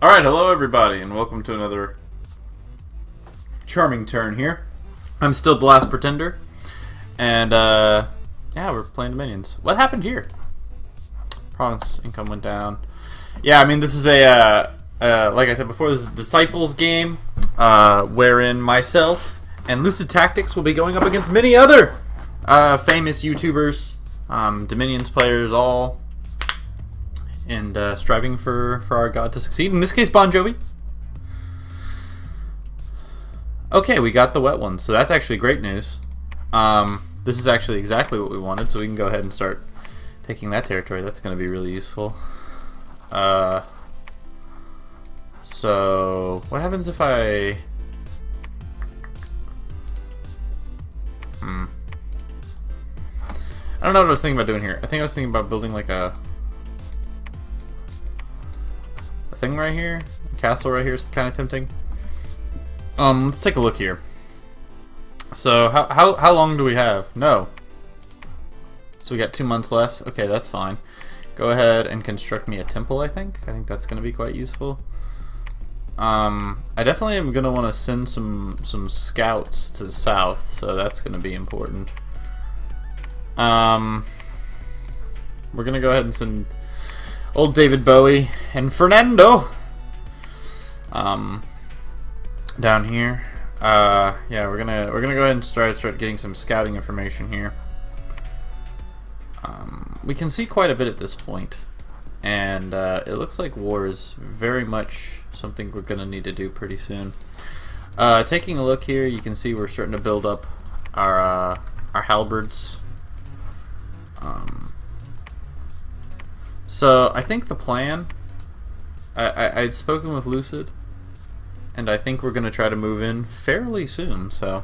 Alright, hello everybody, and welcome to another charming turn here. I'm still the last pretender, and yeah, we're playing Dominions. What happened here? Province income went down. Yeah, I mean, this is a, like I said before, this is a Disciples game, wherein myself and Lucid Tactics will be going up against many other famous YouTubers, Dominions players, all, and striving for our god to succeed. In this case, Bon Jovi. Okay, we got the wet one, so that's actually great news. This is actually exactly what we wanted, so we can go ahead and start taking that territory. That's going to be really useful. So, what happens if I... I don't know what I was thinking about doing here. I think I was thinking about building like a thing right here. A castle right here is kind of tempting. Let's take a look here. So, how long do we have? No. So we got 2 months left. Okay, that's fine. Go ahead and construct me a temple, I think. I think that's going to be quite useful. I definitely am going to want to send some scouts to the south, so that's going to be important. We're going to go ahead and send old David Bowie and Fernando down here. Yeah, we're gonna go ahead and start getting some scouting information here. We can see quite a bit at this point, and it looks like war is very much something we're gonna need to do pretty soon. Taking a look here, you can see we're starting to build up our halberds. So I think the plan, I'd spoken with Lucid, and I think we're going to try to move in fairly soon, so...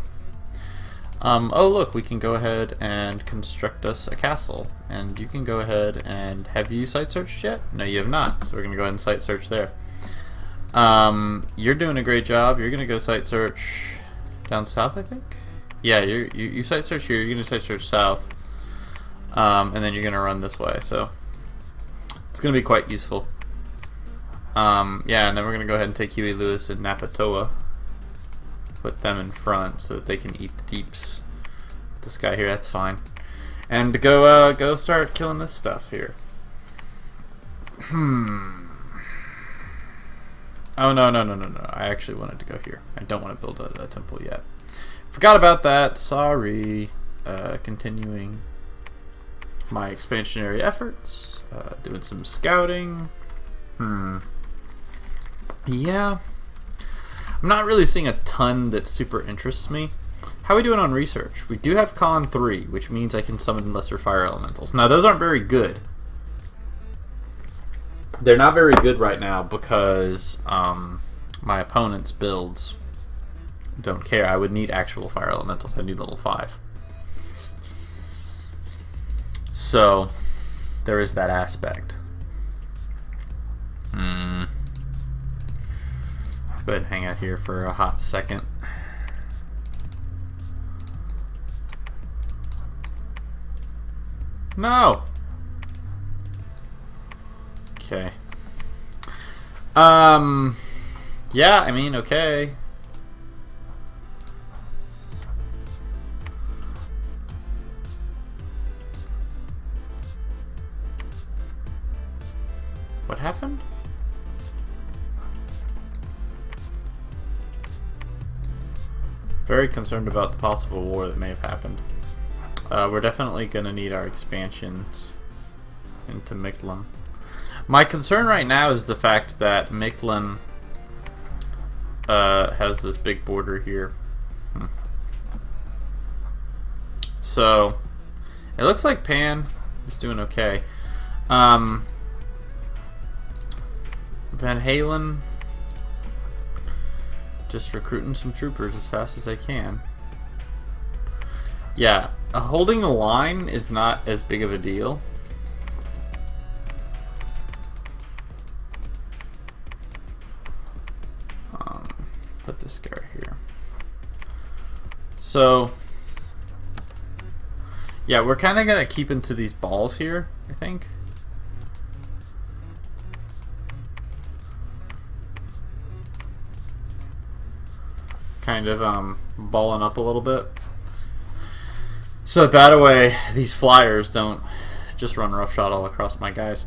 oh look, we can go ahead and construct us a castle, and you can go ahead and... Have you site searched yet? No, you have not, so we're going to go ahead and site search there. You're doing a great job. You're going to go site search down south, I think? Yeah, you site search here, you're going to site search south, and then you're going to run this way, so... It's going to be quite useful. Yeah, and then we're going to go ahead and take Huey Lewis and Napatoa. Put them in front so that they can eat the deeps. Put this guy here, that's fine. And go start killing this stuff here. Oh, no. I actually wanted to go here. I don't want to build a temple yet. Forgot about that. Sorry. Continuing my expansionary efforts. Doing some scouting. Yeah. I'm not really seeing a ton that super interests me. How are we doing on research? We do have Con 3, which means I can summon lesser fire elementals. Now, those aren't very good. They're not very good right now because my opponent's builds don't care. I would need actual fire elementals. I need level 5. So... there is that aspect. Let's go ahead and hang out here for a hot second. No! Okay. Yeah, I mean, okay. What happened? Very concerned about the possible war that may have happened. We're definitely going to need our expansions into Mictlan. My concern right now is the fact that Mictlan has this big border here. So, it looks like Pan is doing okay. Van Halen, just recruiting some troopers as fast as I can. Yeah, holding the line is not as big of a deal. Put this guy here. So, yeah, we're kind of going to keep into these balls here, I think. kind of balling up a little bit. So that way these flyers don't just run roughshod all across my guys.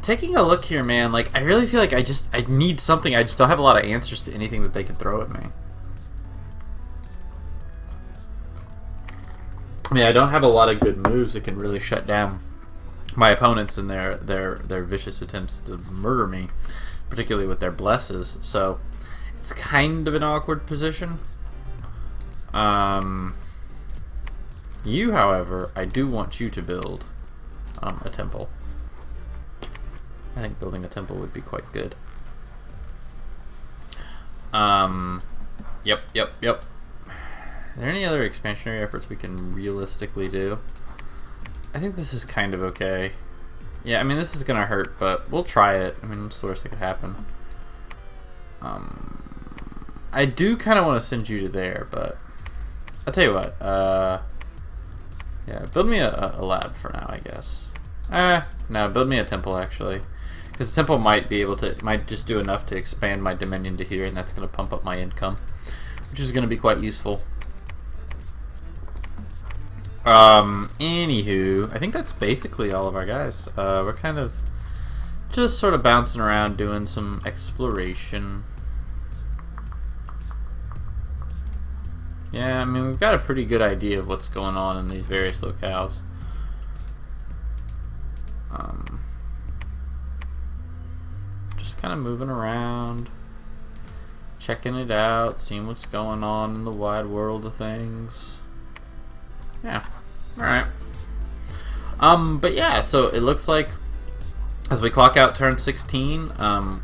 Taking a look here, man, like I really feel like I need something. I just don't have a lot of answers to anything that they can throw at me. I mean, I don't have a lot of good moves that can really shut down my opponents in their vicious attempts to murder me, particularly with their blesses. So it's kind of an awkward position. You, however, I do want you to build a temple. I think building a temple would be quite good. Yep. Are there any other expansionary efforts we can realistically do? I think this is kind of okay. Yeah, I mean, this is gonna hurt, but we'll try it. I mean, what's the worst that could happen? I do kind of want to send you to there, but I'll tell you what. Yeah, build me a lab for now, I guess. No, build me a temple, actually. Because the temple might just do enough to expand my dominion to here, and that's going to pump up my income, which is going to be quite useful. Anywho, I think that's basically all of our guys. We're kind of just sort of bouncing around doing some exploration. Yeah, I mean, we've got a pretty good idea of what's going on in these various locales. Just kind of moving around, checking it out, seeing what's going on in the wide world of things. Yeah, alright. But yeah, so it looks like as we clock out turn 16,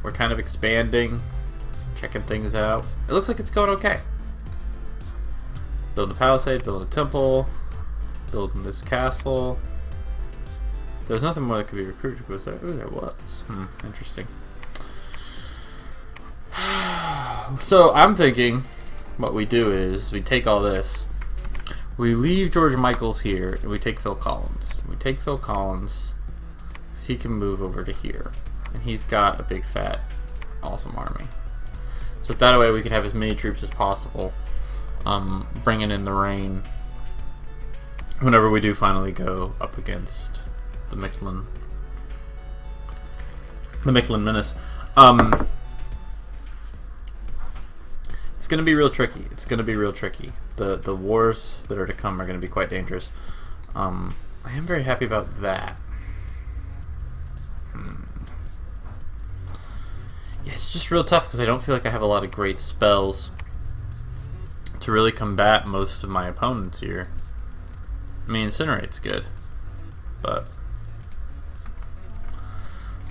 we're kind of expanding, checking things out. It looks like it's going okay. Build a palisade, build a temple, building this castle. There's nothing more that could be recruited, was there? Ooh, there was. Interesting. So I'm thinking what we do is we take all this, we leave George Michaels here, and we take Phil Collins. We take Phil Collins so he can move over to here. And he's got a big, fat, awesome army. So that way we can have as many troops as possible. Bringing in the rain whenever we do finally go up against the Mictlan Menace. It's gonna be real tricky. The wars that are to come are gonna be quite dangerous. I am very happy about that. Yeah, it's just real tough because I don't feel like I have a lot of great spells to really combat most of my opponents here. I mean, Incinerate's good, but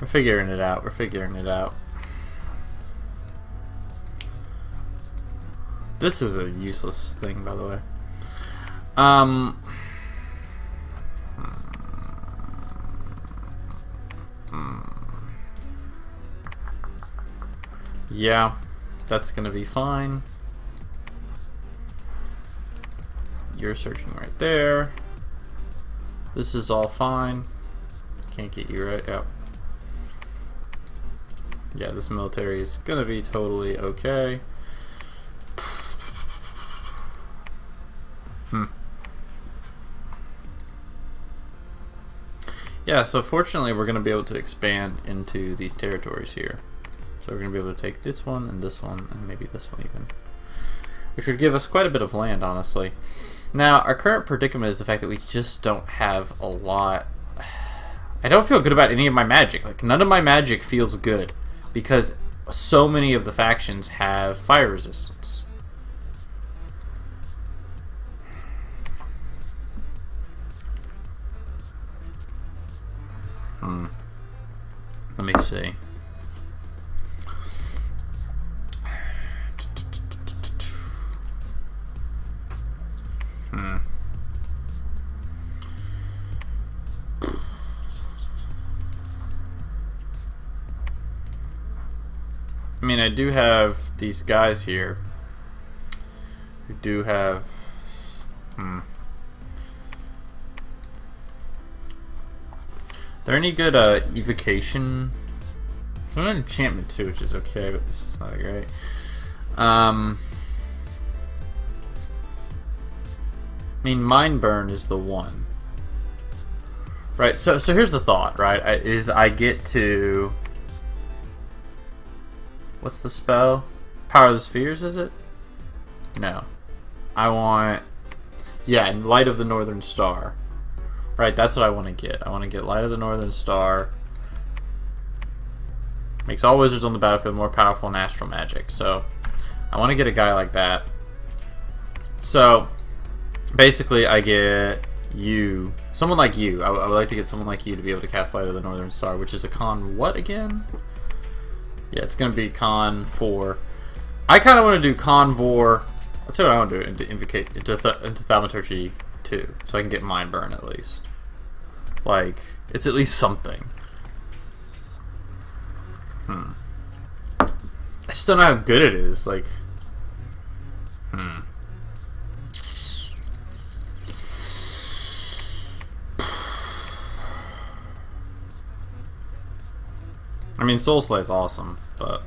we're figuring it out. This is a useless thing, by the way. Yeah, that's gonna be fine. You're searching right there. This is all fine. Can't get you right. Yep. Yeah, this military is gonna be totally okay. Yeah, so fortunately we're gonna be able to expand into these territories here. So we're gonna be able to take this one, and maybe this one even. Which would give us quite a bit of land, honestly. Now, our current predicament is the fact that we just don't have a lot. I don't feel good about any of my magic. Like, none of my magic feels good because so many of the factions have fire resistance. Let me see. I mean, I do have these guys here who do have there any good evocation? There's an enchantment too, which is okay, but this is not great. I mean, Mind Burn is the one. Right, so here's the thought, right? I get to... What's the spell? Power of the Spheres, is it? No. I want... Yeah, Light of the Northern Star. Right, that's what I want to get. I want to get Light of the Northern Star. Makes all wizards on the battlefield more powerful in astral magic. So, I want to get a guy like that. So, basically, I get you. Someone like you. I would like to get someone like you to be able to cast Light of the Northern Star, which is a con what again? Yeah, it's going to be con 4. I kind of want to do con 4. I'll tell you what I want to do. Into Thaumaturgy 2. So I can get Mind Burn at least. Like, it's at least something. I just don't know how good it is. Like, I mean, Soul Slay is awesome, but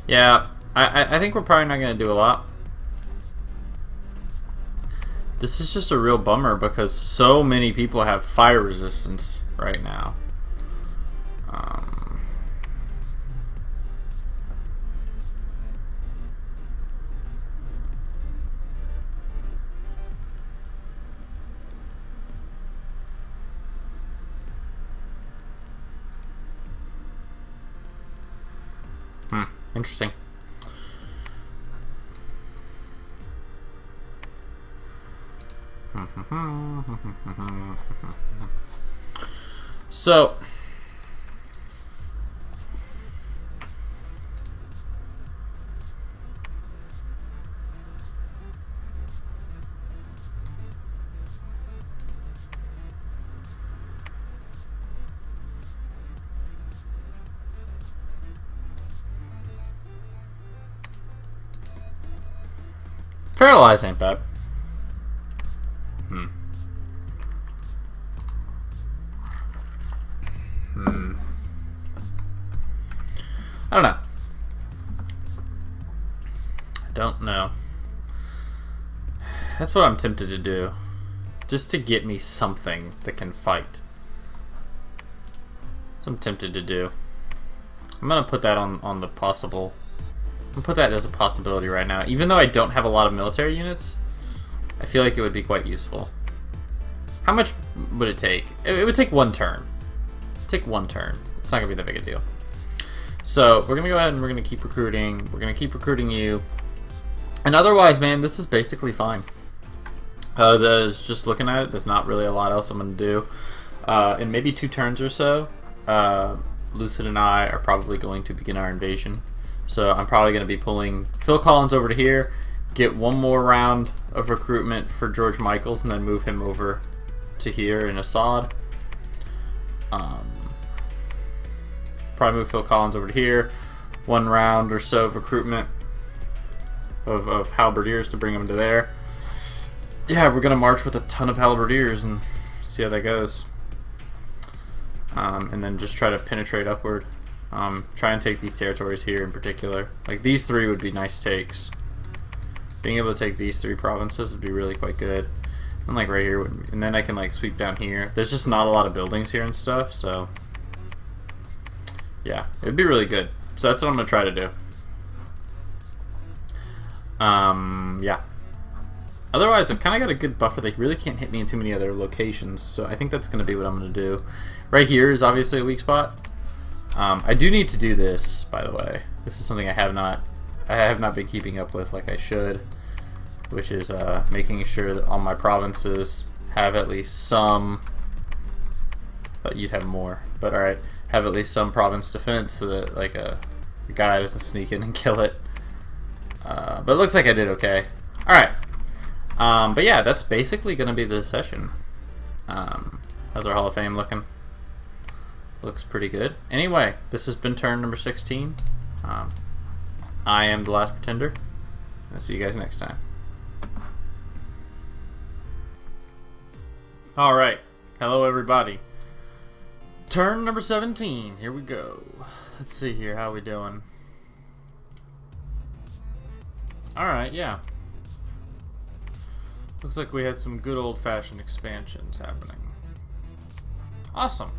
yeah, I think we're probably not going to do a lot. This is just a real bummer because so many people have fire resistance right now. Interesting. So, Paralyze ain't bad. I don't know. I don't know. That's what I'm tempted to do. Just to get me something that can fight. So I'm tempted to do. I'm gonna put that on the possible. I'm gonna put that as a possibility right now. Even though I don't have a lot of military units, I feel like it would be quite useful. How much would it take? It would take 1 turn. Take 1 turn. It's not gonna be that big a deal. So we're gonna go ahead and we're gonna keep recruiting. We're gonna keep recruiting you. And otherwise, man, this is basically fine. There's just looking at it. There's not really a lot else I'm gonna do. In maybe 2 turns or so, Lucid and I are probably going to begin our invasion. So I'm probably going to be pulling Phil Collins over to here, get 1 more round of recruitment for George Michaels, and then move him over to here in Assad. Probably move Phil Collins over to here, 1 round or so of recruitment of halberdiers to bring him to there. Yeah, we're going to march with a ton of halberdiers and see how that goes. And then just try to penetrate upward. Try and take these territories here in particular. Like, these 3 would be nice takes. Being able to take these 3 provinces would be really quite good. And like right here, and then I can like sweep down here. There's just not a lot of buildings here and stuff, so yeah, it'd be really good. So that's what I'm gonna try to do. Yeah. Otherwise, I've kind of got a good buffer. They really can't hit me in too many other locations, so I think that's gonna be what I'm gonna do. Right here is obviously a weak spot. I do need to do this, by the way. This is something I have not been keeping up with like I should, which is making sure that all my provinces have at least some. But you'd have more. But alright, have at least some province defense so that like a guy doesn't sneak in and kill it. But it looks like I did okay. Alright. But yeah, that's basically going to be the session. How's our Hall of Fame looking? Looks pretty good. Anyway, this has been turn number 16. I am The Last Pretender. I'll see you guys next time. Alright. Hello, everybody. Turn number 17. Here we go. Let's see here. How we doing? Alright, yeah. Looks like we had some good old-fashioned expansions happening. Awesome.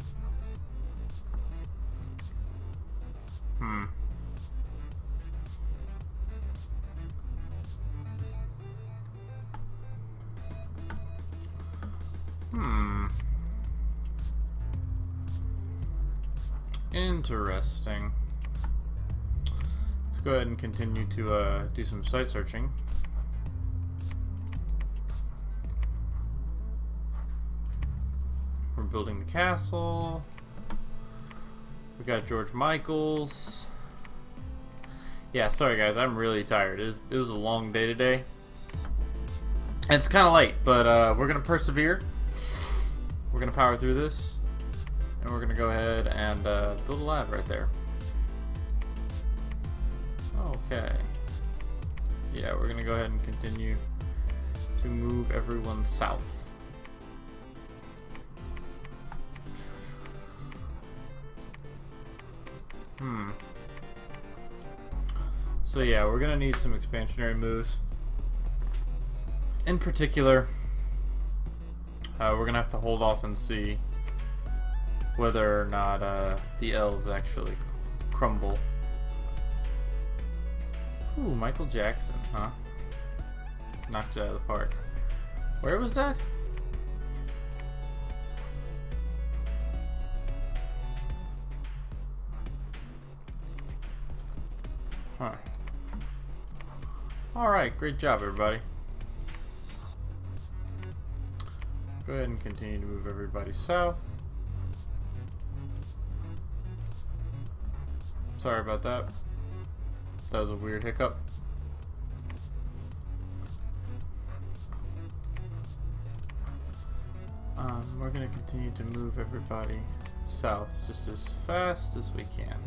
Interesting. Let's go ahead and continue to do some site searching. We're building the castle. We got George Michael's. Yeah, sorry guys, I'm really tired. It was a long day today. And it's kind of late, but we're going to persevere. We're going to power through this. And we're going to go ahead and build a lab right there. Okay. Yeah, we're going to go ahead and continue to move everyone south. So yeah, we're going to need some expansionary moves. In particular, we're going to have to hold off and see whether or not the elves actually crumble. Ooh, Michael Jackson, huh? Knocked it out of the park. Where was that? Huh. Alright, great job everybody. Go ahead and continue to move everybody south. Sorry about that. That was a weird hiccup. We're going to continue to move everybody south just as fast as we can.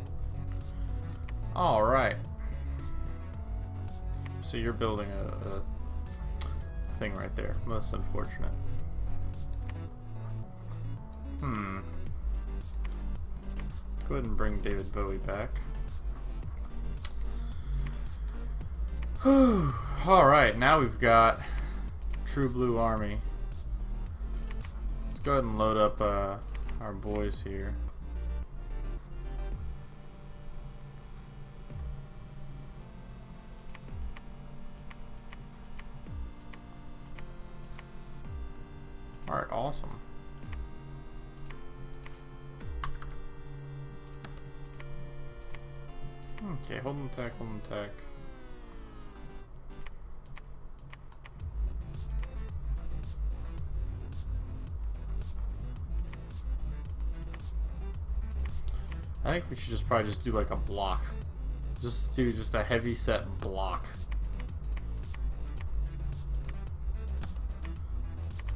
Alright. So you're building a thing right there. Most unfortunate. Go ahead and bring David Bowie back. Alright, now we've got True Blue Army. Let's go ahead and load up our boys here. Alright, awesome. Okay, hold them tack, hold them tack. I think we should probably do like a block. Just do a heavy set block.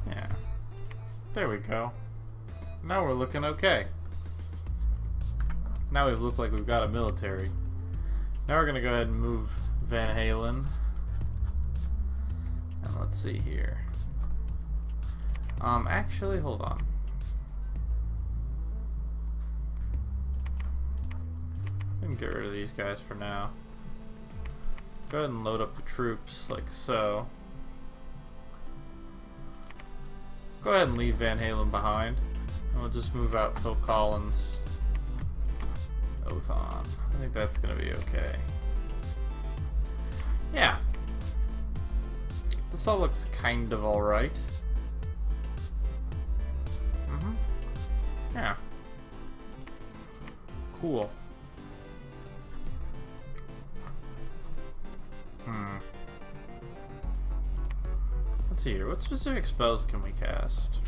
Yeah. There we go. Now we're looking okay. Now we look like we've got a military. Now we're gonna go ahead and move Van Halen. And let's see here. Actually, hold on. We can get rid of these guys for now. Go ahead and load up the troops like so. Go ahead and leave Van Halen behind. And we'll just move out Phil Collins. Othon. I think that's gonna be okay. Yeah. This all looks kind of alright. Yeah. Cool. Let's see here. What specific spells can we cast?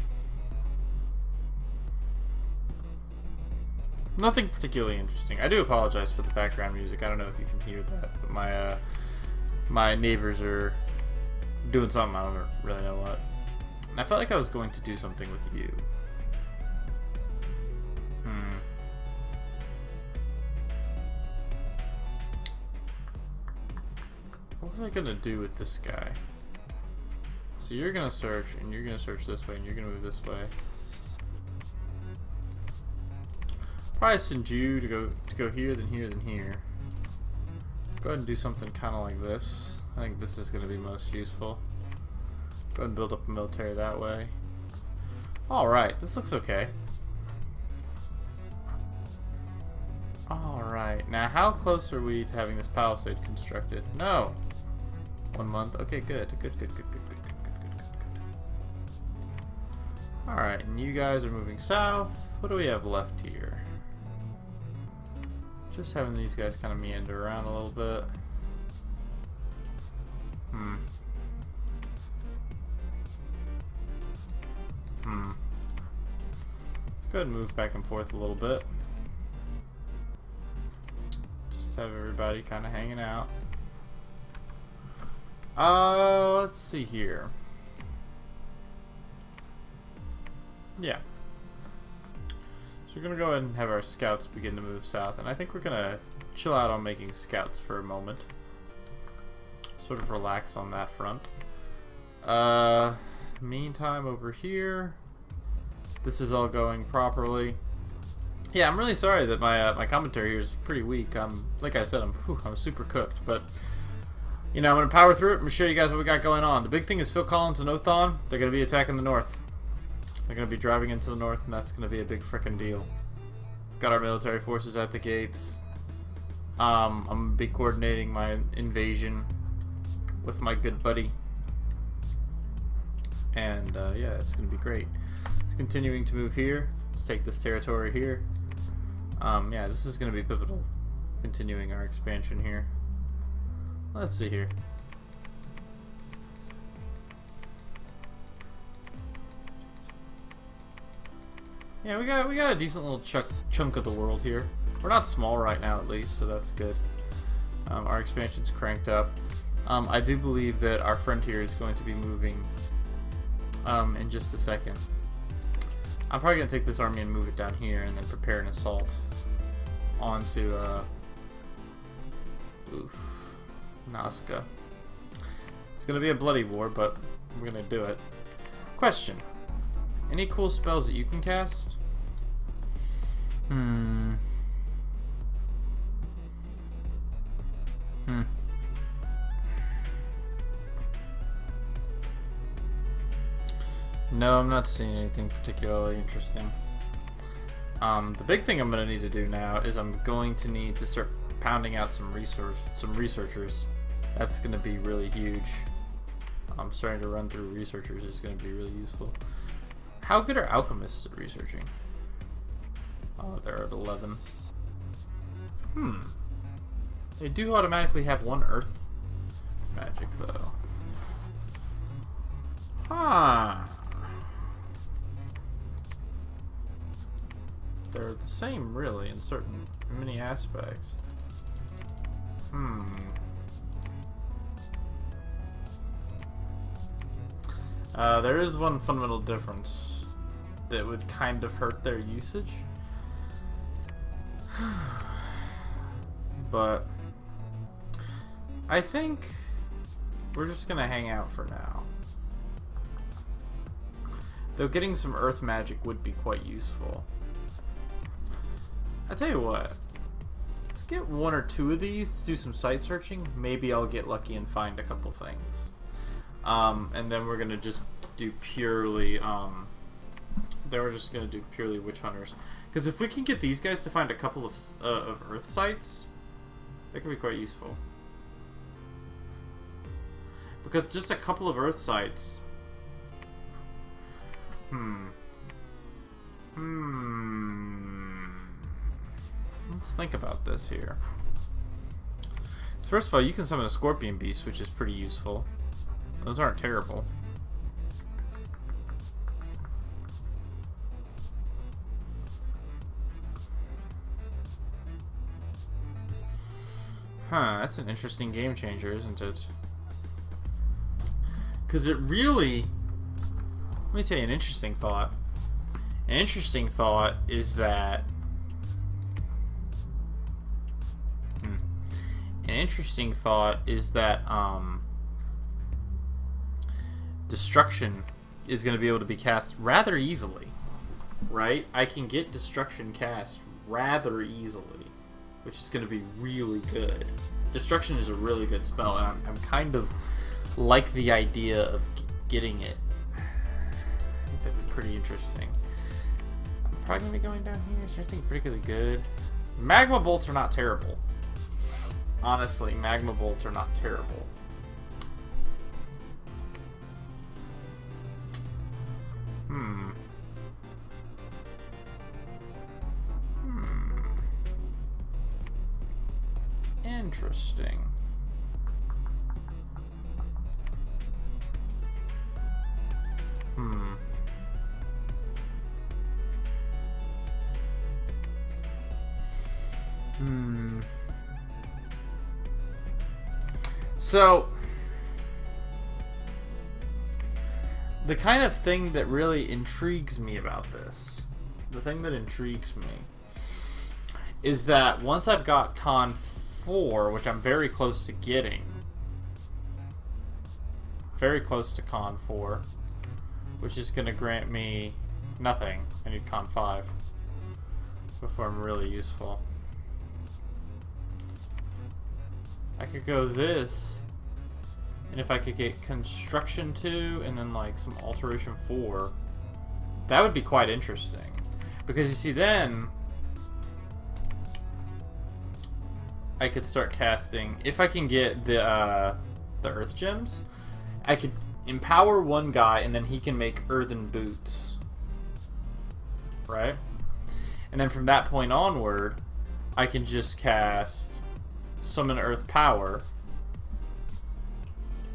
Nothing particularly interesting. I do apologize for the background music. I don't know if you can hear that, but my neighbors are doing something. I don't really know what. And I felt like I was going to do something with you. What was I gonna do with this guy? So you're gonna search, and you're gonna search this way, and you're gonna move this way. Probably send you to go here, then here, then here. Go ahead and do something kind of like this. I think this is gonna be most useful. Go ahead and build up a military that way. Alright, this looks okay. Alright, now how close are we to having this palisade constructed? No! 1 month. Okay, good. Good. Alright, and you guys are moving south. What do we have left here? Just having these guys kind of meander around a little bit. Let's go ahead and move back and forth a little bit. Just have everybody kind of hanging out. Let's see here. Yeah. So we're gonna go ahead and have our scouts begin to move south, and I think we're gonna chill out on making scouts for a moment. Sort of relax on that front. Meantime, over here, this is all going properly. Yeah, I'm really sorry that my commentary here is pretty weak. Like I said, I'm super cooked, but you know, I'm gonna power through it. I'm gonna show you guys what we got going on. The big thing is Phil Collins and Othon. They're gonna be attacking the north. They're gonna be driving into the north, and that's gonna be a big frickin' deal. We've got our military forces at the gates. I'm gonna be coordinating my invasion with my good buddy, and yeah, it's gonna be great. It's continuing to move here. Let's take this territory here. Yeah, this is gonna be pivotal. Continuing our expansion here. Let's see here. Yeah, we got a decent little chunk of the world here. We're not small right now, at least, so that's good. Our expansion's cranked up. I do believe that our friend here is going to be moving in just a second. I'm probably gonna take this army and move it down here, and then prepare an assault onto Nazca. It's gonna be a bloody war, but we're gonna do it. Question: any cool spells that you can cast? No, I'm not seeing anything particularly interesting. The big thing I'm going to need to do now is I'm going to need to start pounding out some researchers. That's going to be really huge. I'm starting to run through researchers is going to be really useful. How good are alchemists at researching? Oh, they're at 11. They do automatically have 1 earth magic, though. They're the same, really, in many aspects. There is one fundamental difference that would kind of hurt their usage. But I think we're just gonna hang out for now. Though getting some earth magic would be quite useful. I tell you what, let's get 1 or 2 of these to do some site searching. Maybe I'll get lucky and find a couple things. And then we're gonna just do purely witch hunters. Because if we can get these guys to find a couple of earth sites, that could be quite useful. Because just a couple of earth sites. Let's think about this here. So first of all, you can summon a scorpion beast, which is pretty useful. Those aren't terrible. That's an interesting game changer, isn't it? Because it really... Let me tell you an interesting thought. An interesting thought is that... destruction is going to be able to be cast rather easily, right? I can get destruction cast rather easily, which is going to be really good. Destruction is a really good spell, and I'm kind of like the idea of getting it. I think that'd be pretty interesting. I'm probably going to be going down here. Is there anything particularly good? Magma bolts are not terrible. Honestly, magma bolts are not terrible. Interesting. So, the kind of thing that really intrigues me about this, the thing that intrigues me, is that once I've got Con 4, which I'm very close to getting, very close to Con 4, which is going to grant me nothing. I need Con 5 before I'm really useful. I could go this, and if I could get Construction 2 and then like some Alteration 4, that would be quite interesting. Because you see, then I could start casting, if I can get the Earth Gems, I could empower one guy and then he can make earthen boots. Right? And then from that point onward, I can just cast Summon Earth Power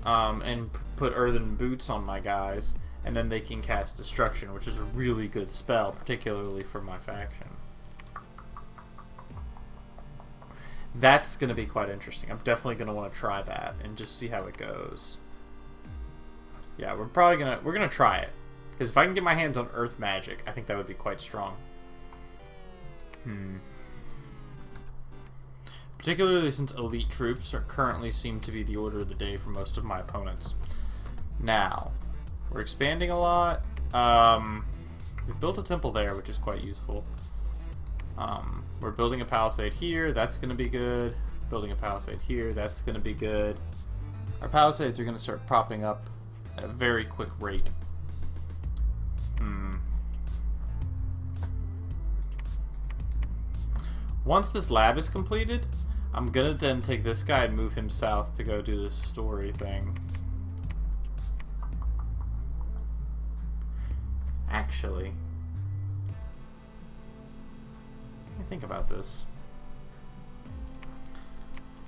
and put earthen boots on my guys, and then they can cast Destruction, which is a really good spell, particularly for my faction. That's going to be quite interesting. I'm definitely going to want to try that and just see how it goes. Yeah, we're gonna try it, because if I can get my hands on Earth Magic, I think that would be quite strong. Particularly since elite troops currently seem to be the order of the day for most of my opponents. Now, we're expanding a lot. We've built a temple there, which is quite useful. We're building a palisade here. That's going to be good. Building a palisade here. That's going to be good. Our palisades are going to start popping up at a very quick rate. Once this lab is completed, I'm gonna then take this guy and move him south to go do this story thing. Actually, let me think about this.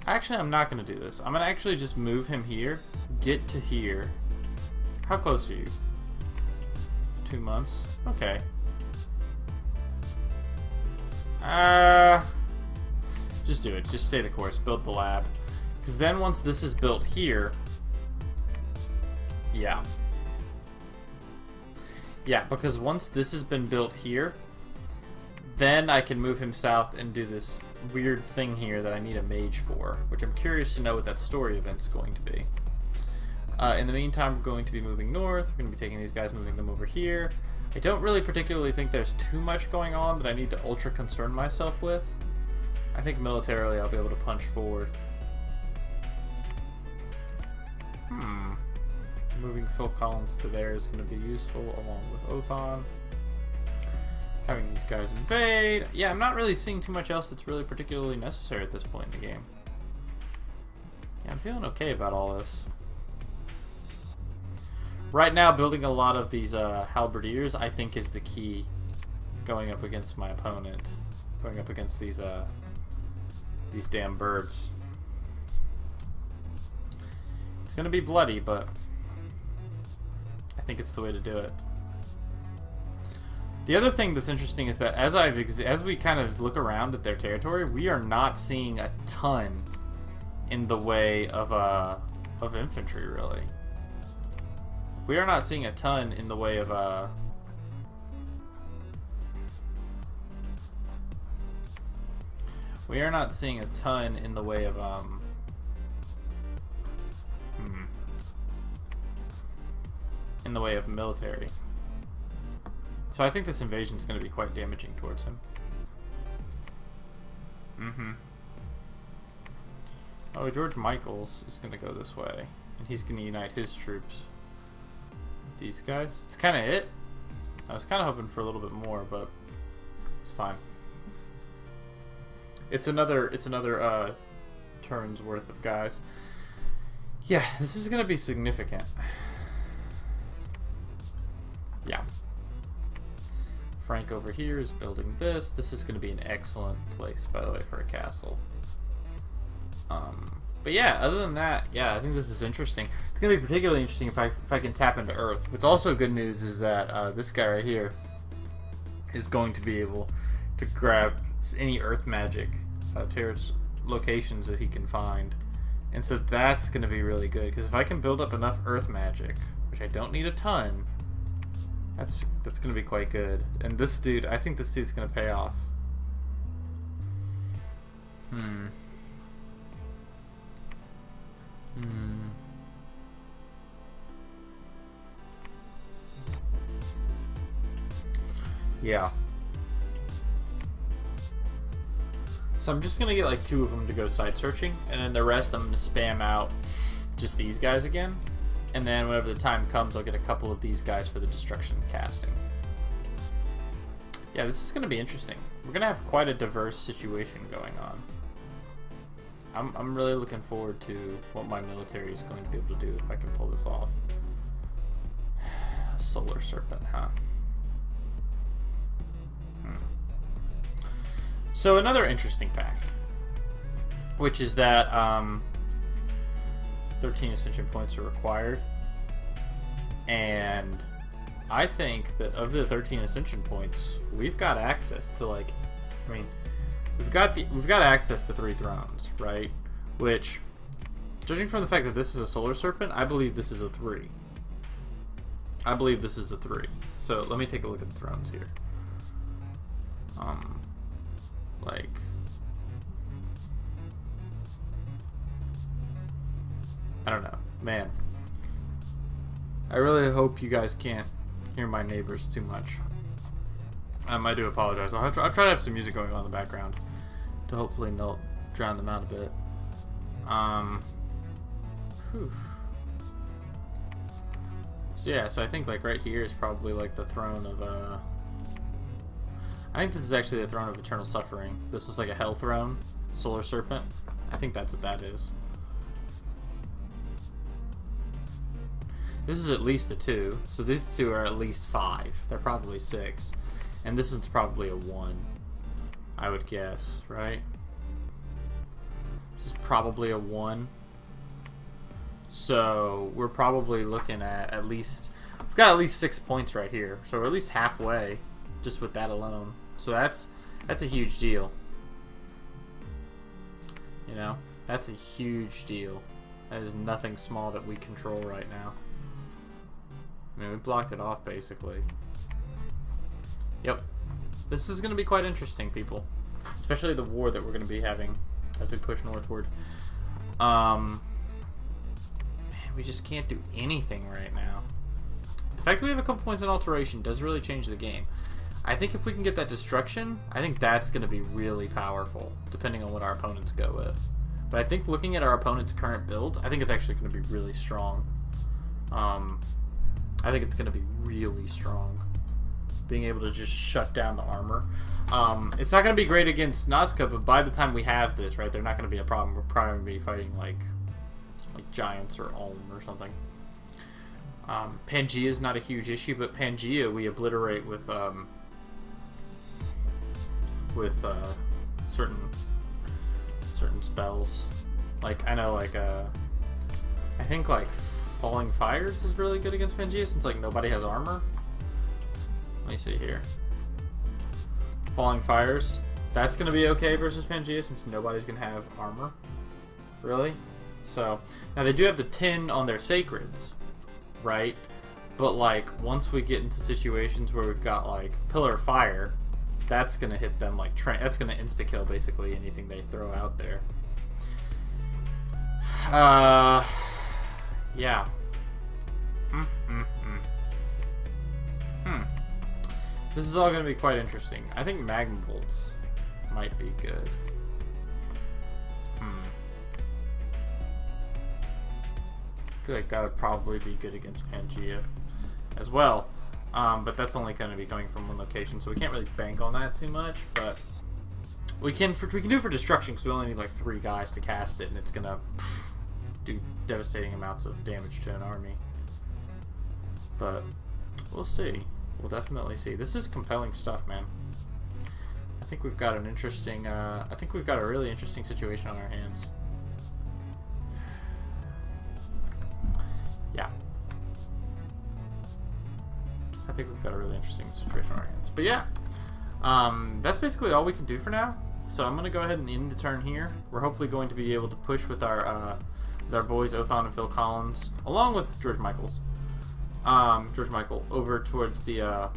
Actually, I'm not gonna do this. I'm gonna actually just move him here, get to here. How close are you? 2 months? Okay. Just do it. Just stay the course. Build the lab. Because then once this is built here... Yeah. Yeah, because once this has been built here, then I can move him south and do this weird thing here that I need a mage for, which I'm curious to know what that story event's going to be. In the meantime, we're going to be moving north. We're going to be taking these guys, moving them over here. I don't really particularly think there's too much going on that I need to ultra concern myself with. I think militarily I'll be able to punch forward. Moving Phil Collins to there is going to be useful, along with Othon. Having these guys invade. Yeah, I'm not really seeing too much else that's really particularly necessary at this point in the game. Yeah, I'm feeling okay about all this. Right now, building a lot of these halberdiers, I think, is the key going up against my opponent. Going up against these damn birds. It's going to be bloody, but I think it's the way to do it. The other thing that's interesting is that as we kind of look around at their territory, we are not seeing a ton in the way of infantry, really. We are not seeing a ton in the way of we are not seeing a ton in the way of in the way of military. So I think this invasion is going to be quite damaging towards him. Oh, George Michaels is going to go this way, and he's going to unite his troops. These guys. It's kind of it. I was kind of hoping for a little bit more, but it's fine. It's another turn's worth of guys. Yeah, this is going to be significant. Yeah. Frank over here is building this. This is going to be an excellent place, by the way, for a castle. But yeah, other than that, yeah, I think this is interesting. It's going to be particularly interesting if I can tap into Earth. What's also good news is that this guy right here is going to be able to grab any Earth magic Terrace locations that he can find. And so that's going to be really good, because if I can build up enough Earth magic, which I don't need a ton, that's going to be quite good. And this dude, I think this dude's going to pay off. Yeah. So I'm just going to get like 2 of them to go site searching, and then the rest I'm going to spam out just these guys again. And then whenever the time comes, I'll get a couple of these guys for the destruction casting. Yeah, this is going to be interesting. We're going to have quite a diverse situation going on. I'm really looking forward to what my military is going to be able to do if I can pull this off. Solar Serpent, huh? So another interesting fact, which is that 13 ascension points are required, and I think that of the 13 ascension points, we've got access to, like, I mean, we've got access to 3 thrones, right? Which, judging from the fact that this is a Solar Serpent, I believe this is a 3. I believe this is a 3. So let me take a look at the thrones here. Like, I don't know, man. I really hope you guys can't hear my neighbors too much. I do apologize. I'll try to have some music going on in the background to hopefully not drown them out a bit. So yeah, so I think like right here is probably like the throne of I think this is actually the throne of eternal suffering. This was like a hell throne, Solar Serpent. I think that's what that is. This is at least a 2, so these 2 are at least 5. They're probably 6, and this is probably a 1, I would guess, right? This is probably a 1. So we're probably looking at least, we've got at least 6 points right here, so we're at least halfway just with that alone. So that's a huge deal. You know, that's a huge deal. That is nothing small that we control right now. I mean, we blocked it off basically. Yep. This is going to be quite interesting, people. Especially the war that we're going to be having as we push northward. Man, we just can't do anything right now. The fact that we have a couple points in alteration does really change the game. I think if we can get that destruction, I think that's going to be really powerful, depending on what our opponents go with. But I think looking at our opponent's current builds, I think it's actually going to be really strong. I think it's going to be really strong. Being able to just shut down the armor. It's not going to be great against Nazca, but by the time we have this, right, they're not going to be a problem. We're probably going to be fighting like Giants or Ulm or something. Pangea is not a huge issue, but Pangea we obliterate with certain spells. Like, I know, like, I think, like, Falling Fires is really good against Pangea, since, like, nobody has armor. Let me see here. Falling Fires. That's going to be okay versus Pangea, since nobody's going to have armor. Really? So, now they do have the 10 on their Sacreds, right? But, like, once we get into situations where we've got, like, Pillar of Fire, that's going to hit them like that's going to insta-kill basically anything they throw out there. Yeah. This is all going to be quite interesting. I think Magma Bolts might be good. I feel like that would probably be good against Pangea as well. But that's only going to be coming from one location, so we can't really bank on that too much. But we can do it for destruction because we only need like 3 guys to cast it, and it's going to do devastating amounts of damage to an army. But we'll see. We'll definitely see. This is compelling stuff, man. I think we've got an interesting. I think we've got a really interesting situation on our hands. Yeah. I think we've got a really interesting situation on our hands. But yeah, that's basically all we can do for now. So I'm gonna go ahead and end the turn here. We're hopefully going to be able to push with our boys Othon and Phil Collins, along with George Michael over towards the.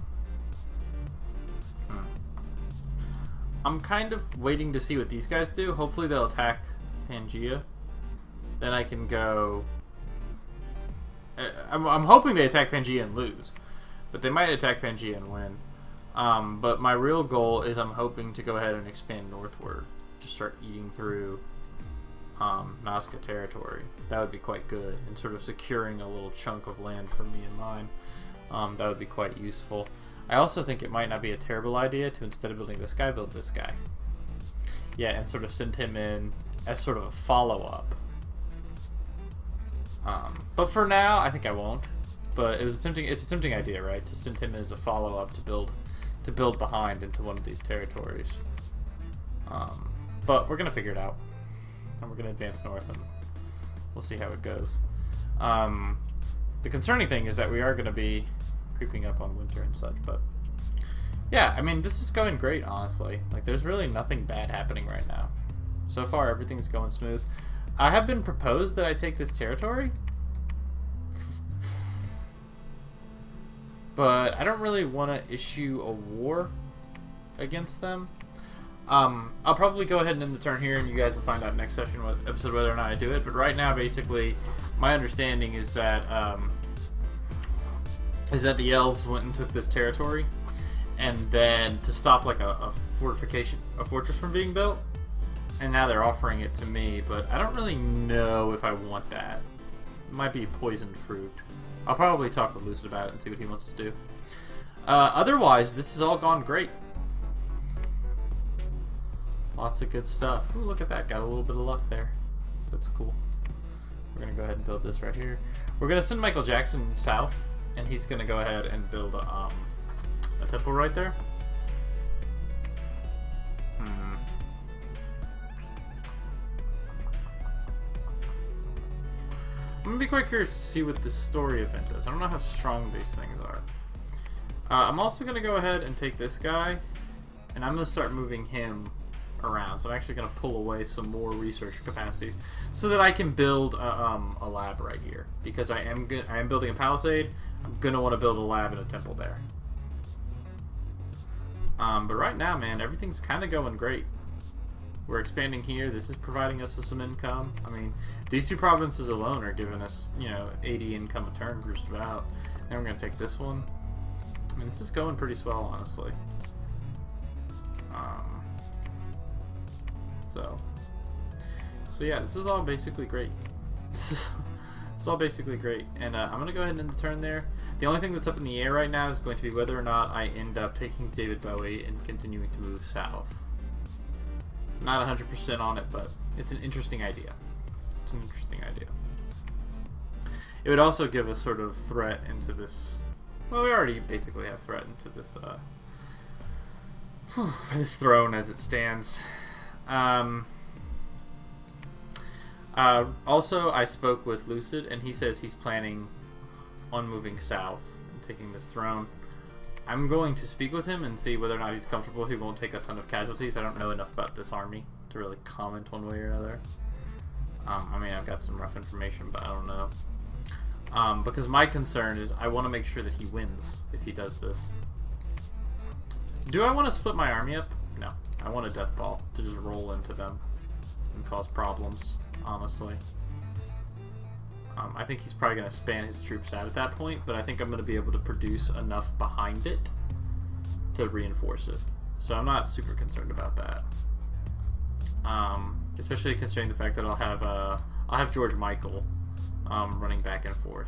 I'm kind of waiting to see what these guys do. Hopefully they'll attack Pangea. Then I can go. I'm hoping they attack Pangea and lose, but they might attack Pangea and win. But my real goal is I'm hoping to go ahead and expand northward to start eating through Nazca territory. That would be quite good, and sort of securing a little chunk of land for me and mine. That would be quite useful. I also think it might not be a terrible idea to, instead of building this guy, build this guy. Yeah, and sort of send him in as sort of a follow-up. But for now, I think I won't. But it's a tempting idea, right? To send him as a follow-up to build behind into one of these territories. But we're gonna figure it out, and we're gonna advance north, and we'll see how it goes. The concerning thing is that we are gonna be creeping up on winter and such, but yeah, I mean, this is going great, honestly. Like, there's really nothing bad happening right now. So far, everything's going smooth. I have been proposed that I take this territory, but I don't really want to issue a war against them. I'll probably go ahead and end the turn here, and you guys will find out next session, episode, whether or not I do it. But right now, basically, my understanding is that the elves went and took this territory, and then to stop like a fortress from being built, and now they're offering it to me. But I don't really know if I want that. It might be poisoned fruit. I'll probably talk with Lucid about it and see what he wants to do. Otherwise, this has all gone great. Lots of good stuff. Ooh, look at that. Got a little bit of luck there. So that's cool. We're going to go ahead and build this right here. We're going to send Michael Jackson south, and he's going to go ahead and build a temple right there. I'm going to be quite curious to see what this story event is. I don't know how strong these things are. I'm also going to go ahead and take this guy, and I'm going to start moving him around. So I'm actually going to pull away some more research capacities so that I can build a lab right here. Because I am building a palisade. I'm going to want to build a lab and a temple there. But right now, man, everything's kind of going great. We're expanding here. This is providing us with some income. I mean, these 2 provinces alone are giving us, 80 income a turn, just about. Then we're going to take this one. I mean, this is going pretty swell, honestly. So yeah, this is all basically great. It's all basically great. And I'm going to go ahead and end the turn there. The only thing that's up in the air right now is going to be whether or not I end up taking David Bowie and continuing to move south. Not 100% on it, but it's an interesting idea. It's an interesting idea. It would also give us sort of threat into this. Well, we already basically have threat into this this throne as it stands. Also, I spoke with Lucid, and he says he's planning on moving south and taking this throne. I'm going to speak with him and see whether or not he's comfortable. He won't take a ton of casualties. I don't know enough about this army to really comment one way or another. I mean, I've got some rough information, but I don't know. Because my concern is I want to make sure that he wins if he does this. Do I want to split my army up? No. I want a death ball to just roll into them and cause problems, honestly. I think he's probably going to span his troops out at that point, but I think I'm going to be able to produce enough behind it to reinforce it. So I'm not super concerned about that. Especially considering the fact that I'll have George Michael running back and forth,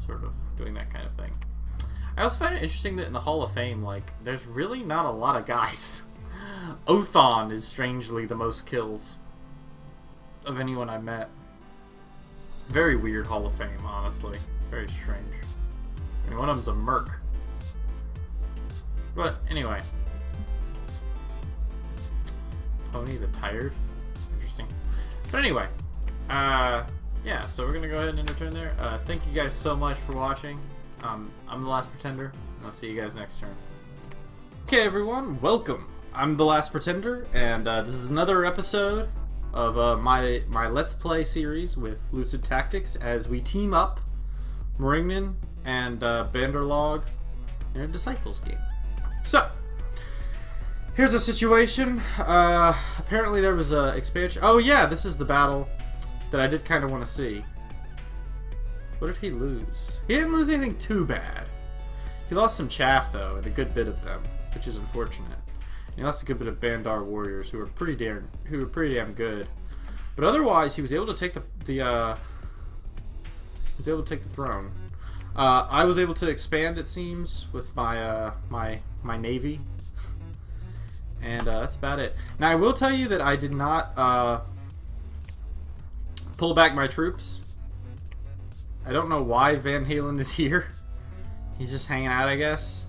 sort of doing that kind of thing. I also find it interesting that in the Hall of Fame, like, there's really not a lot of guys. Othon is strangely the most kills of anyone I met. Very weird Hall of Fame, honestly. Very strange. I mean, one of them's a merc. But anyway. Pony the Tired? Interesting. But anyway. Yeah, so we're going to go ahead and end our turn there. Thank you guys so much for watching. I'm The Last Pretender, and I'll see you guys next turn. Okay, everyone, welcome. I'm The Last Pretender, and this is another episode of my Let's Play series with Lucid Tactics as we team up Moringnan and Banderlog in a Disciples game. So, here's a situation. Apparently there was a expansion. Oh yeah, this is the battle that I did kind of want to see. What did he lose? He didn't lose anything too bad. He lost some chaff though, and a good bit of them, which is unfortunate. And he lost a good bit of Bandar warriors who were pretty damn good. But otherwise, he was able to take the throne. I was able to expand, it seems, with my my navy, and that's about it. Now I will tell you that I did not pull back my troops. I don't know why Van Halen is here. He's just hanging out, I guess.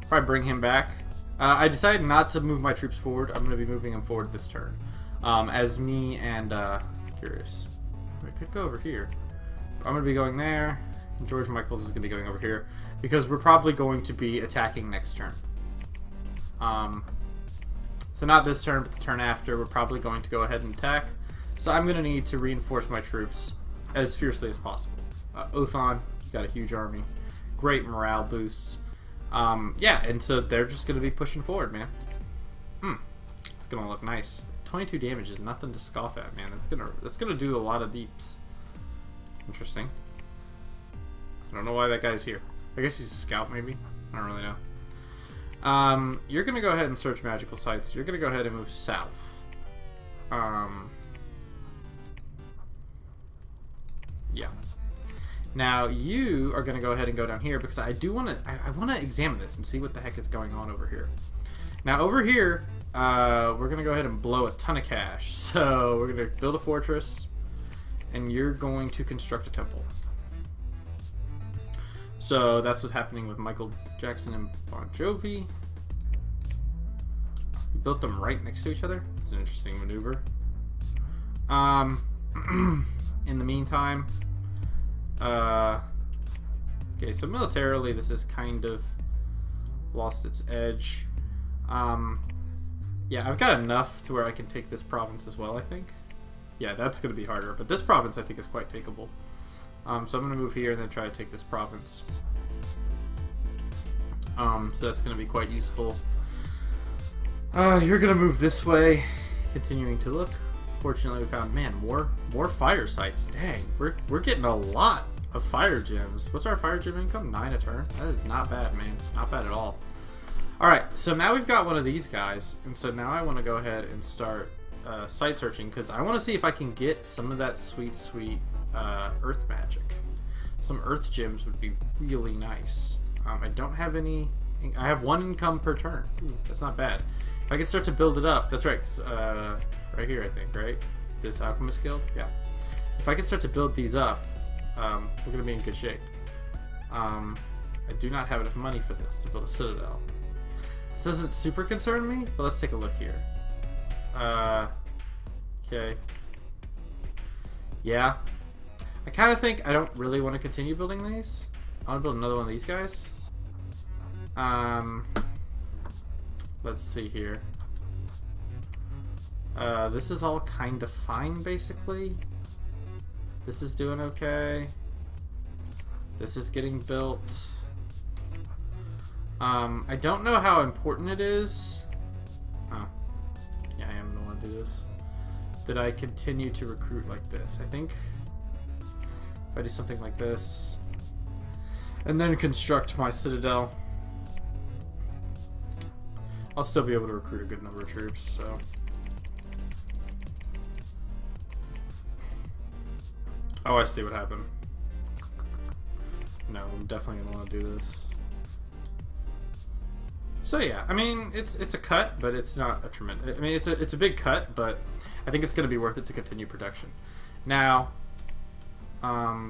Probably bring him back. I decided not to move my troops forward. I'm going to be moving them forward this turn. As me and Curious. I could go over here. I'm going to be going there. And George Michaels is going to be going over here. Because we're probably going to be attacking next turn. So not this turn, but the turn after. We're probably going to go ahead and attack. So I'm going to need to reinforce my troops as fiercely as possible. Othon, he's got a huge army. Great morale boosts. Yeah, and so they're just going to be pushing forward, man. It's going to look nice. 22 damage is nothing to scoff at, man. That's gonna do a lot of deeps. Interesting. I don't know why that guy's here. I guess he's a scout, maybe? I don't really know. You're going to go ahead and search magical sites. You're going to go ahead and move south. Yeah. Now you are going to go ahead and go down here because I do want to. I want to examine this and see what the heck is going on over here. Now over here, we're going to go ahead and blow a ton of cash. So we're going to build a fortress, and you're going to construct a temple. So that's what's happening with Michael Jackson and Bon Jovi. You built them right next to each other. It's an interesting maneuver. In the meantime, okay, so militarily this is kind of lost its edge. Yeah, I've got enough to where I can take this province as well, I think. Yeah, that's going to be harder, but this province I think is quite takeable. So I'm going to move here and then try to take this province. So that's going to be quite useful. You're going to move this way, continuing to look. Fortunately, we found, man, more fire sites. Dang, we're getting a lot of fire gems. What's our fire gem income? 9 a turn. That is not bad, man. Not bad at all. All right, so now we've got one of these guys, and so now I want to go ahead and start site searching because I want to see if I can get some of that sweet earth magic. Some earth gems would be really nice. I don't have any. I have 1 income per turn. Ooh, that's not bad. If I can start to build it up, that's right. Right here, I think, right? This Alchemist Guild? Yeah. If I can start to build these up, we're going to be in good shape. I do not have enough money for this to build a citadel. This doesn't super concern me, but let's take a look here. Okay. Yeah. I kind of think I don't really want to continue building these. I want to build another one of these guys. Let's see here. This is all kind of fine, basically. This is doing okay. This is getting built. I don't know how important it is. Oh. Yeah, I am going to want to do this. Did I continue to recruit like this? I think if I do something like this, and then construct my citadel. I'll still be able to recruit a good number of troops, so. Oh, I see what happened. No, I'm definitely gonna want to do this. So yeah, I mean, it's a cut, but it's not a tremendous. I mean, it's a big cut, but I think it's gonna be worth it to continue production. Now,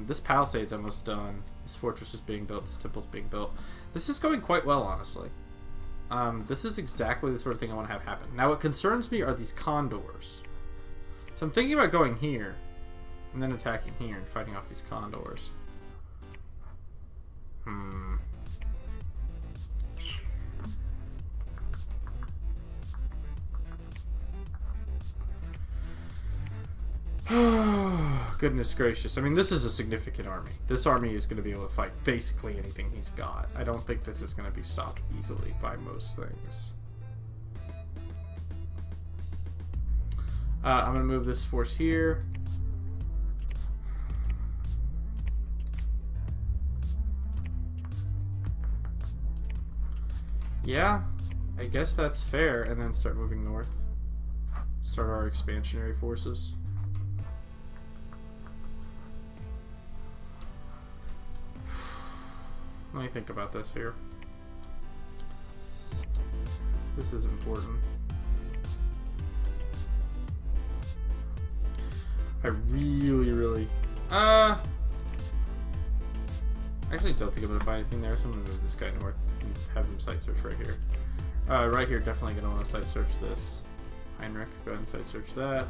this palisade's almost done. This fortress is being built. This temple's being built. This is going quite well, honestly. This is exactly the sort of thing I want to have happen. Now, what concerns me are these condors. So I'm thinking about going here, and then attacking here and fighting off these condors. Goodness gracious. I mean, this is a significant army. This army is going to be able to fight basically anything he's got. I don't think this is going to be stopped easily by most things. I'm going to move this force here. Yeah, I guess that's fair. And then start moving north. Start our expansionary forces. Let me think about this here. This is important. I really... I actually don't think I'm going to find anything there, so I'm going to move this guy north and have him site search right here. Right here, definitely going to want to site search this. Heinrich, go ahead and site search that.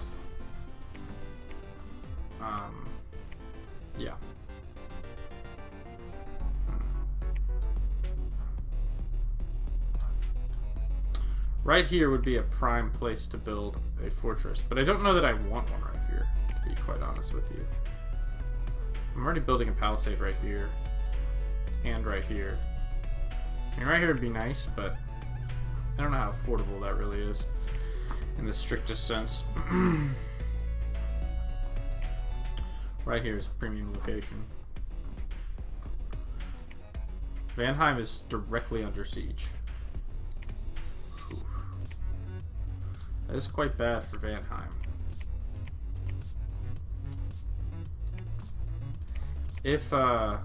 Yeah. Right here would be a prime place to build a fortress, but I don't know that I want one right here, to be quite honest with you. I'm already building a palisade right here, and right here. I mean, right here would be nice, but I don't know how affordable that really is, in the strictest sense. Right here is a premium location. Vanheim is directly under siege. That is quite bad for Vanheim. If, I'm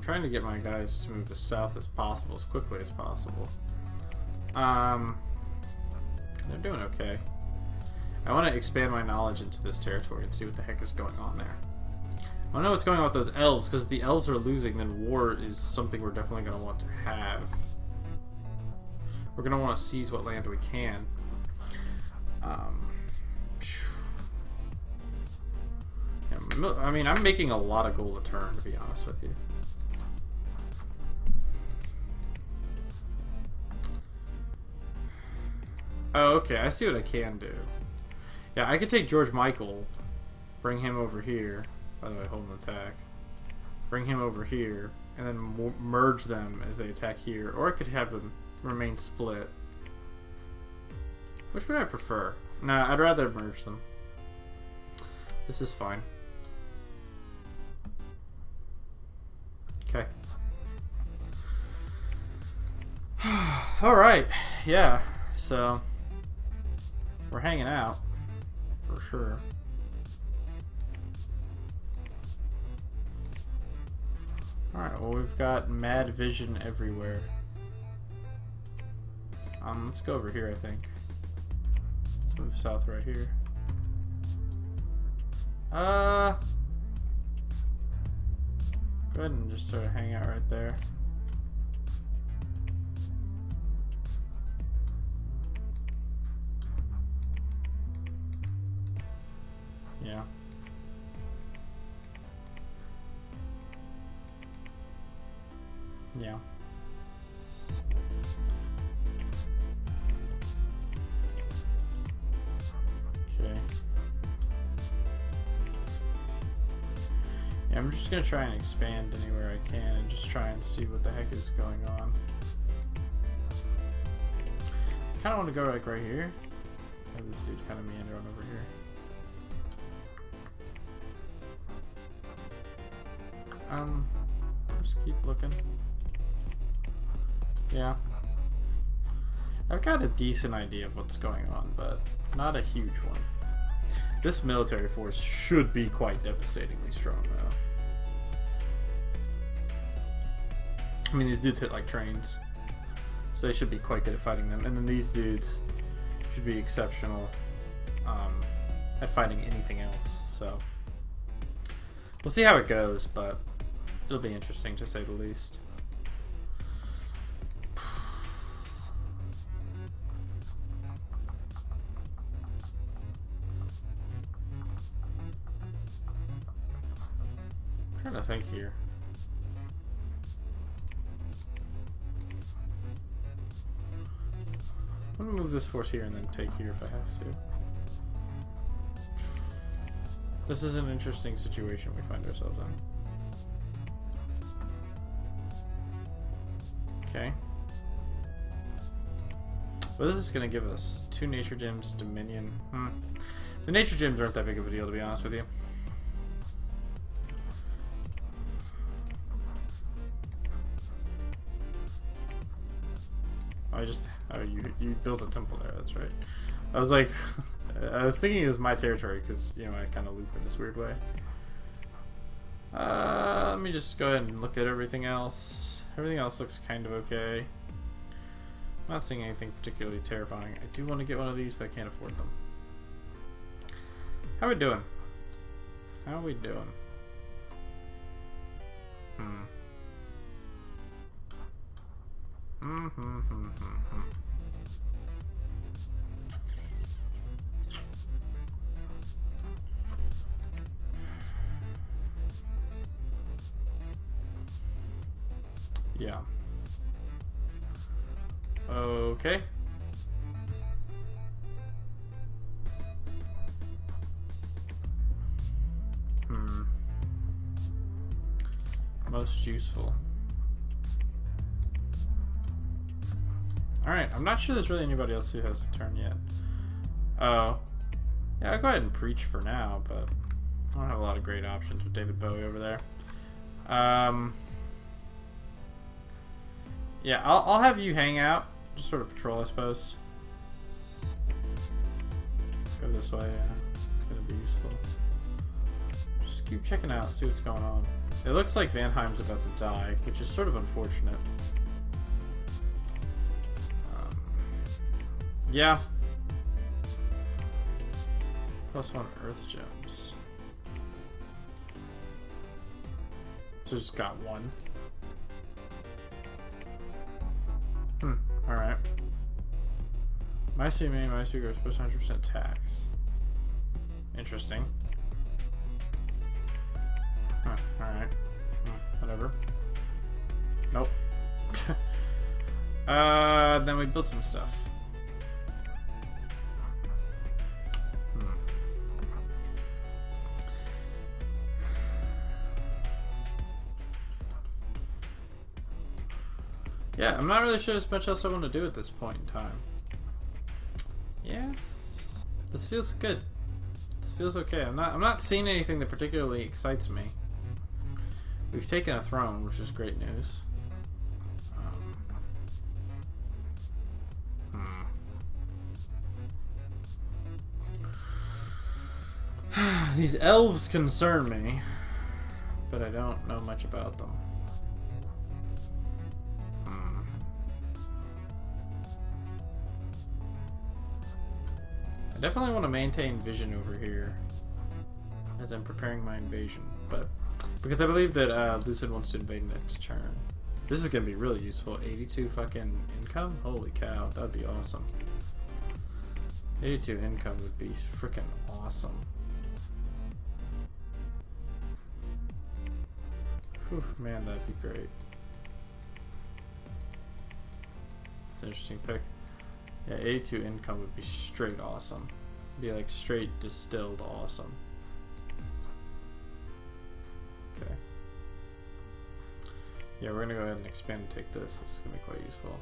trying to get my guys to move as south as possible, as quickly as possible. They're doing okay. I want to expand my knowledge into this territory and see what the heck is going on there. I don't know what's going on with those elves, because if the elves are losing, then war is something we're definitely going to want to have. We're going to want to seize what land we can. I mean, I'm making a lot of gold a turn, to be honest with you. Oh, okay, I see what I can do. Yeah, I could take George Michael, bring him over here. By the way, hold an attack. Bring him over here, and then merge them as they attack here. Or I could have them remain split. Which would I prefer? Nah, I'd rather merge them. This is fine. Okay. Alright, yeah. So, we're hanging out, for sure. Alright, well, we've got mad vision everywhere. Let's go over here, I think. Let's move south right here. Go ahead and just sort of hang out right there. Yeah. Yeah. Okay. Yeah, I'm just gonna try and expand anywhere I can and just try and see what the heck is going on. I kinda wanna go like right here. Have this dude kinda meander on over here. Just keep looking. Yeah. I've got a decent idea of what's going on, but not a huge one. This military force should be quite devastatingly strong, though. I mean, these dudes hit like trains, so they should be quite good at fighting them. And then these dudes should be exceptional at fighting anything else. So we'll see how it goes, but it'll be interesting to say the least. I'm trying to think here. I'm gonna move this force here and then take here if I have to. This is an interesting situation we find ourselves in. Okay. Well, this is gonna give us 2 nature gems, Dominion. The nature gems aren't that big of a deal, to be honest with you. You built a temple there, that's right. I was like, I was thinking it was my territory because, you know, I kind of loop in this weird way. Let me just go ahead and look at everything else. Everything else looks kind of okay. I'm not seeing anything particularly terrifying. I do want to get one of these, but I can't afford them. How are we doing? How are we doing? Yeah. Okay. Most useful. Alright, I'm not sure there's really anybody else who has a turn yet. Oh. Yeah, I'll go ahead and preach for now, but I don't have a lot of great options with David Bowie over there. Yeah, I'll have you hang out. Just sort of patrol, I suppose. Go this way, yeah. It's gonna be useful. Just keep checking out, see what's going on. It looks like Vanheim's about to die, which is sort of unfortunate. Yeah. +1 Earth Gems. So just got 1. Alright. My main, my goes plus 100% tax. Interesting. Huh, alright. Whatever. Nope. Then we built some stuff. Yeah, I'm not really sure there's much else I want to do at this point in time. Yeah, this feels good. This feels okay. I'm not seeing anything that particularly excites me. We've taken a throne, which is great news. These elves concern me, but I don't know much about them. I definitely want to maintain vision over here as I'm preparing my invasion, but because I believe that Lucid wants to invade next turn. This is going to be really useful. 82 fucking income? Holy cow, that would be awesome. 82 income would be freaking awesome. Whew, man, that'd be great. It's an interesting pick. Yeah, 82 income would be straight awesome. Be like straight distilled awesome. Okay. Yeah, we're gonna go ahead and expand and take this. This is gonna be quite useful.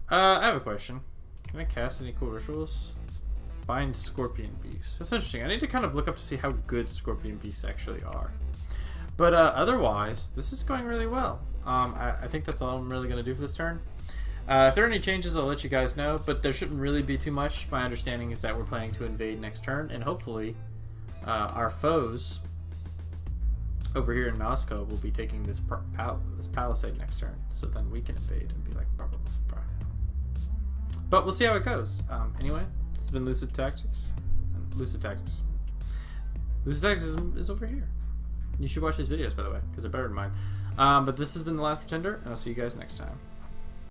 I have a question. Can I cast any cool rituals? Bind Scorpion Beasts. That's interesting. I need to kind of look up to see how good Scorpion Beasts actually are. But otherwise, this is going really well. I think that's all I'm really going to do for this turn. If there are any changes, I'll let you guys know, but there shouldn't really be too much. My understanding is that we're planning to invade next turn, and hopefully our foes over here in Nosco will be taking this palisade next turn, so then we can invade and be like, bah, bah, bah, bah. But we'll see how it goes. Anyway, it's been Lucid Tactics. Lucid Tactics is over here. You should watch his videos, by the way, because they're better than mine. But this has been The Last Pretender, and I'll see you guys next time.